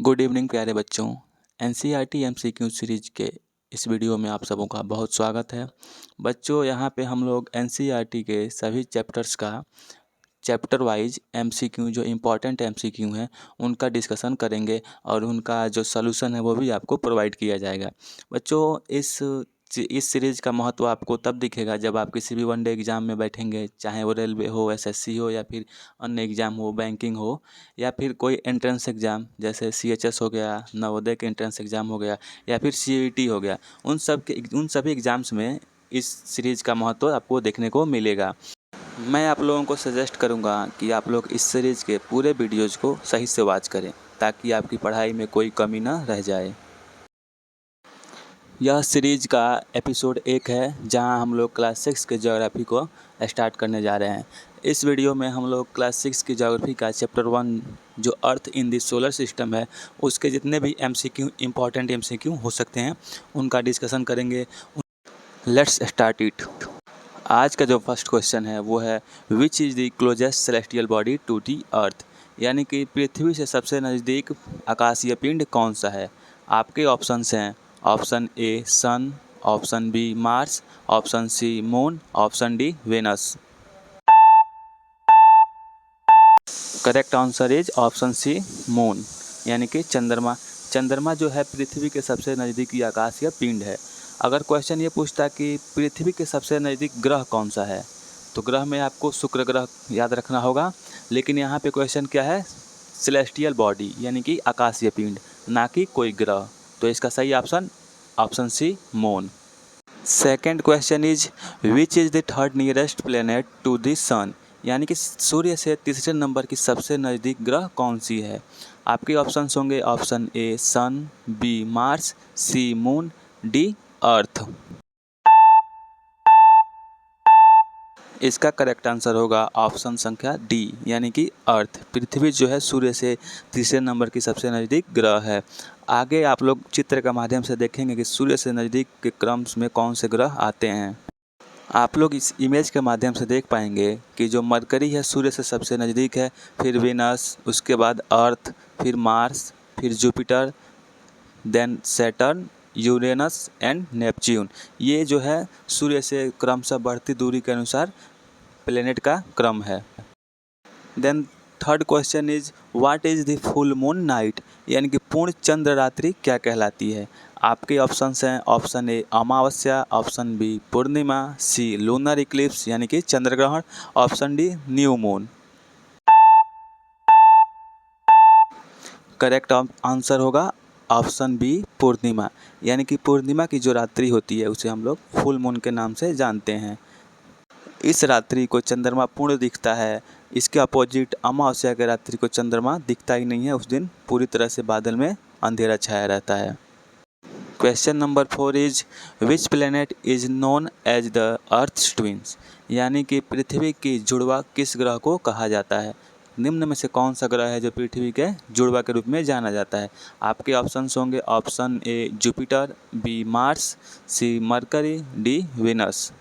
Good evening प्यारे बच्चों। NCERT MCQ series के इस वीडियो में आप सबों का बहुत स्वागत है। बच्चों, यहाँ पे हम लोग एनसीईआरटी के सभी चैप्टर्स का चैप्टर वाइज एमसीक्यू जो इम्पोर्टेंट एमसीक्यू हैं उनका डिस्कशन करेंगे और उनका जो सलूशन है वो भी आपको प्रोवाइड किया जाएगा। बच्चों, इस सीरीज़ का महत्व आपको तब दिखेगा जब आप किसी भी वनडे एग्ज़ाम में बैठेंगे, चाहे वो रेलवे हो, एसएससी हो या फिर अन्य एग्ज़ाम हो, बैंकिंग हो या फिर कोई एंट्रेंस एग्ज़ाम जैसे सीएचएस हो गया, नवोदय के एंट्रेंस एग्ज़ाम हो गया या फिर सीईटी हो गया। उन सभी एग्ज़ाम्स में इस सीरीज़ का महत्व आपको देखने को मिलेगा। मैं आप लोगों को सजेस्ट करूंगा कि आप लोग इस सीरीज़ के पूरे वीडियोज़ को सही से वॉच करें ताकि आपकी पढ़ाई में कोई कमी ना रह जाए। यह सीरीज़ का एपिसोड 1 है जहां हम लोग क्लास 6 के ज्योग्राफी को स्टार्ट करने जा रहे हैं। इस वीडियो में हम लोग क्लास 6 की ज्योग्राफी का चैप्टर 1 जो अर्थ इन द सोलर सिस्टम है उसके जितने भी एमसीक्यू इम्पॉर्टेंट एमसीक्यू हो सकते हैं उनका डिस्कशन करेंगे। Let's start it. आज का जो फर्स्ट क्वेश्चन है वो है which is the closest celestial body to the earth, यानी कि पृथ्वी से सबसे नज़दीक आकाशीय पिंड कौन सा है। आपके ऑप्शंस हैं option A sun, option B Mars, option C moon, option D Venus. Correct answer is option C moon, यानी कि चंद्रमा। चंद्रमा जो है पृथ्वी के सबसे नज़दीकी आकाशीय पिंड है। अगर क्वेश्चन ये पूछता कि पृथ्वी के सबसे नज़दीक ग्रह कौन सा है तो ग्रह में आपको शुक्र ग्रह याद रखना होगा, लेकिन यहाँ पे क्वेश्चन क्या है, सेलेस्टियल बॉडी यानी कि आकाशीय पिंड, ना कि कोई ग्रह। तो इसका सही option C moon. Second question is which is the third nearest planet to the sun, यानी कि सूर्य से तीसरे नंबर की सबसे नज़दीक ग्रह कौन सी है। आपके ऑप्शंस होंगे option A sun, B Mars, C moon, D earth. इसका करेक्ट आंसर होगा ऑप्शन संख्या डी, यानी कि अर्थ। पृथ्वी जो है सूर्य से तीसरे नंबर की सबसे नज़दीक ग्रह है। आगे आप लोग चित्र के माध्यम से देखेंगे कि सूर्य से नज़दीक के क्रम में कौन से ग्रह आते हैं। आप लोग इस इमेज के माध्यम से देख पाएंगे कि जो मरकरी है सूर्य से सबसे नज़दीक है, फिर वेनस, उसके बाद अर्थ, फिर मार्स, फिर Jupiter, then Saturn, Uranus and Neptune. ये जो है सूर्य से क्रमशः बढ़ती दूरी के अनुसार प्लेनेट का क्रम है। Then third question is what is the full moon night, यानी कि पूर्ण चंद्र रात्रि क्या कहलाती है। आपके ऑप्शंस हैं ऑप्शन ए अमावस्या, ऑप्शन बी पूर्णिमा, सी लूनर इक्लिप्स यानी कि चंद्रग्रहण, option D new moon. Correct answer होगा ऑप्शन बी पूर्णिमा, यानी कि पूर्णिमा की जो रात्रि होती है उसे हम लोग फुल मून के नाम से जानते हैं। इस रात्रि को चंद्रमा पूर्ण दिखता है। इसके अपोजिट अमावस्या के रात्रि को चंद्रमा दिखता ही नहीं है, उस दिन पूरी तरह से बादल में अंधेरा छाया रहता है। Question number 4 is which planet is known as the Earth twins, यानी कि पृथ्वी की जुड़वा किस ग्रह को कहा जाता है। निम्न में से कौन सा ग्रह है जो पृथ्वी के जुड़वा के रूप में जाना जाता है। आपके ऑप्शंस होंगे option A Jupiter, B Mars, C Mercury, D Venus.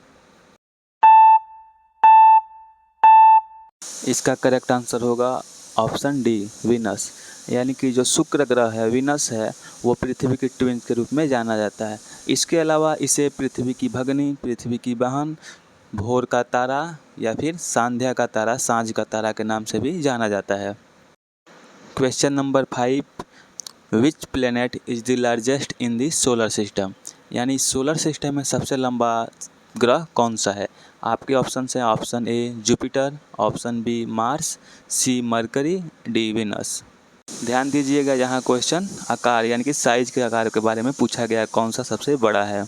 इसका करेक्ट आंसर होगा ऑप्शन डी वीनस, यानी कि जो शुक्र ग्रह है वीनस है वो पृथ्वी की ट्विंस के रूप में जाना जाता है। इसके अलावा इसे पृथ्वी की भगनी, पृथ्वी की बहन, भोर का तारा या फिर संध्या का तारा, सांझ का तारा के नाम से भी जाना जाता है। Question number 5 which planet is the largest in the solar system, यानी सोलर सिस्टम में सबसे लंबा ग्रह कौन सा है। आपके ऑप्शन हैं option A Jupiter, option B Mars, C Mercury, D Venus. ध्यान दीजिएगा, यहाँ क्वेश्चन आकार यानी कि साइज के आकार के बारे में पूछा गया है, कौन सा सबसे बड़ा है।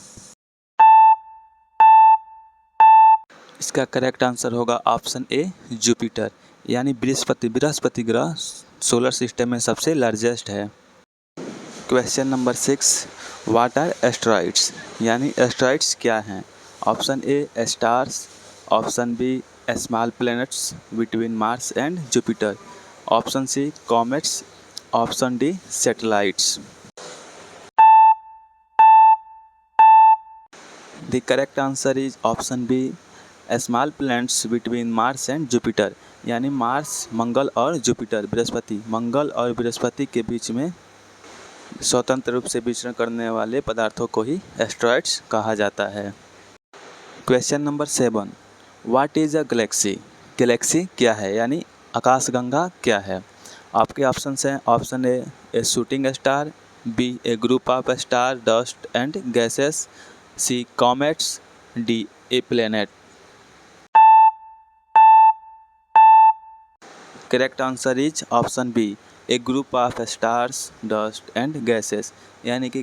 इसका करेक्ट आंसर होगा ऑप्शन ए जुपिटर, यानी बृहस्पति ग्रह सोलर सिस्टम में सबसे लार्जेस्ट है। Question number 6 what are asteroids, यानी एस्टेरॉइड्स क्या हैं। Option A stars, option B small planets between Mars and Jupiter, option C comets, option D satellites. The correct answer is option B small planets between Mars and Jupiter, यानी Mars, मंगल और Jupiter, Brihaspati, मंगल और बृहस्पति के बीच में स्वतंत्र रूप से विचरण करने वाले पदार्थों को ही एस्टेरॉइड्स कहा जाता है। Question number 7, what is a galaxy? Galaxy क्या है यानी आकाशगंगा क्या है? आपके ऑप्शंस हैं, option A shooting star, B a group of star dust and gases, C comets, D a planet. Correct answer is option B a group of stars dust and gases, यानी कि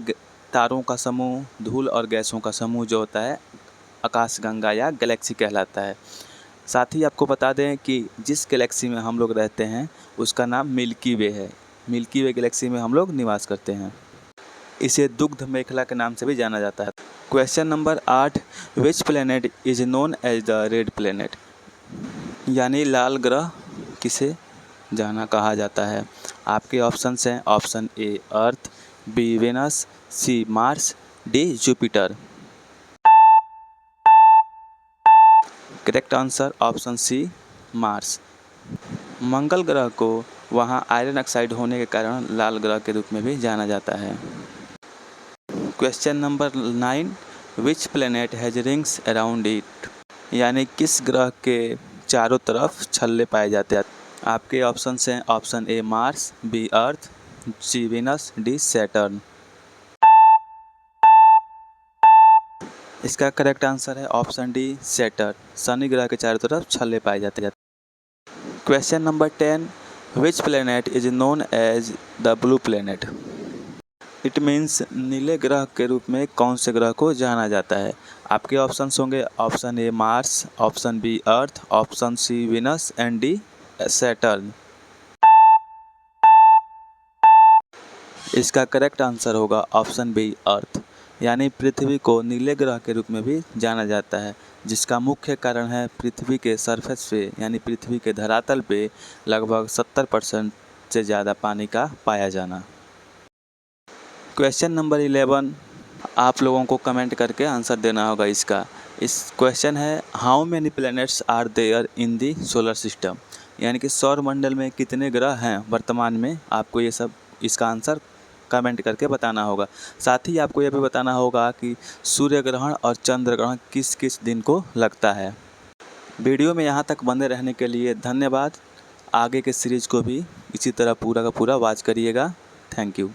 तारों का समूह, धूल और गैसों का समूह जो होता है आकाशगंगा या गैलेक्सी कहलाता है। साथ ही आपको बता दें कि जिस गैलेक्सी में हम लोग रहते हैं उसका नाम मिल्की वे है। मिल्की वे गैलेक्सी में हम लोग निवास करते हैं। इसे दुग्ध मेखला के नाम से भी जाना जाता है। Question number 8, which planet is known as the red planet? यानी लाल ग्रह किसे जाना कहा जाता है? आपके ऑप्शंस हैं, option A earth, B Venus, C Mars, D Jupiter. Correct answer option C Mars. मंगल ग्रह को वहाँ आयरन ऑक्साइड होने के कारण लाल ग्रह के रूप में भी जाना जाता है। Question number 9, which planet has rings around it? यानी किस ग्रह के चारों तरफ छल्ले पाए जाते हैं? आपके ऑप्शंस हैं, option A Mars, B Earth, C Venus, D Saturn. इसका करेक्ट आंसर है ऑप्शन डी सैटर्न। शनि ग्रह के चारों तरफ छल्ले पाए जाते हैं। Question number 10, which planet is known as the blue planet? It means नीले ग्रह के रूप में कौन से ग्रह को जाना जाता है? आपके ऑप्शंस होंगे, option A Mars, option B Earth, option C Venus and D Saturn. इसका करेक्ट आंसर होगा ऑप्शन बी अर्थ, यानी पृथ्वी को नीले ग्रह के रूप में भी जाना जाता है, जिसका मुख्य कारण है पृथ्वी के सरफेस पे यानी पृथ्वी के धरातल पे लगभग 70% से ज़्यादा पानी का पाया जाना। क्वेश्चन नंबर 11, आप लोगों को कमेंट करके आंसर देना होगा इसका। इस क्वेश्चन है, how many planets are there in the solar system? यानी कि सौर मंडल में कितने ग्रह हैं वर्तमान में? आपको ये सब इसका आंसर कमेंट करके बताना होगा। साथ ही आपको यह भी बताना होगा कि सूर्य ग्रहण और चंद्र ग्रहण किस किस दिन को लगता है। वीडियो में यहाँ तक बने रहने के लिए धन्यवाद। आगे के सीरीज़ को भी इसी तरह पूरा का पूरा वॉच करिएगा। Thank you.